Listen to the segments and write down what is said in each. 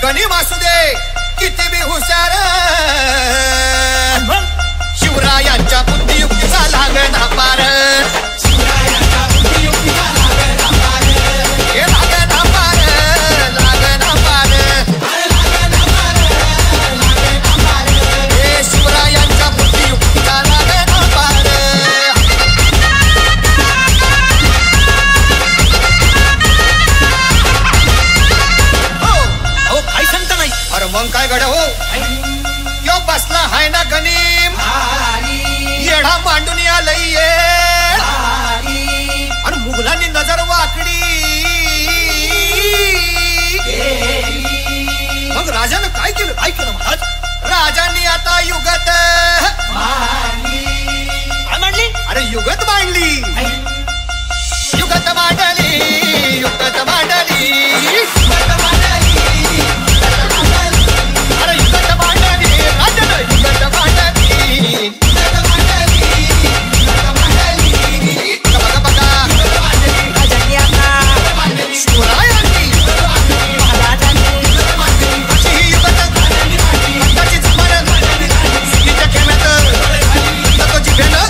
गणिम असू दे किती बी हुशार, शिवरायांच्या बुद्धियुक्तीचा लागना पार, शिवरायांच्या बुद्धियुक्तीचा लागना पार, हे लागना पार, लागना पार, लागना पार, लागना पार, हे शिवरायांच्या बुद्धियुक्तीचा लागना पार. हो काय सांगता नाही. अरे मग काय गड हो, यो बसला हाय ना गणिम, येढा मांडून आलंय ये, आणि मुघलांनी नजर वाकडी, मग राजानं काय केलं? काय केलं महाराज? राजांनी आता युगत काय मांडली? अरे युगत मांडली, युगत मांडली, युगत मांडली, युगत मांडली, अरे युगत मांडली, राजानं युगत मांडली, युगत मांडली, युगत मांडली, बघा बघा राजांनी आता शिवरायांनी महाराजांनी अशी ही युगत आताची जमान्यात सुगीच्या खेळात तो जिभेनं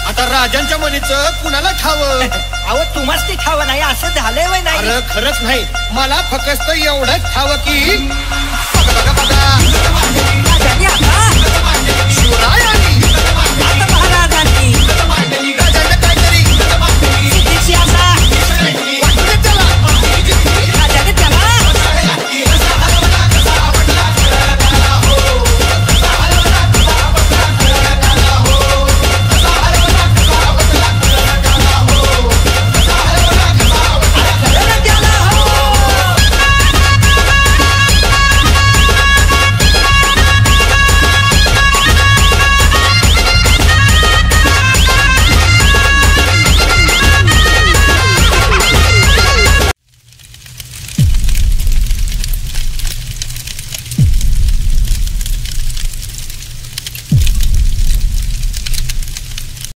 आता राजांच्या मनीचं कुणाला ठावं? अहो तुम्हाच ते ठाव नाही असं झालंय वय नाही. अरे खरंच नाही, मला फक्त एवढंच ठावं की बघा बघा बघा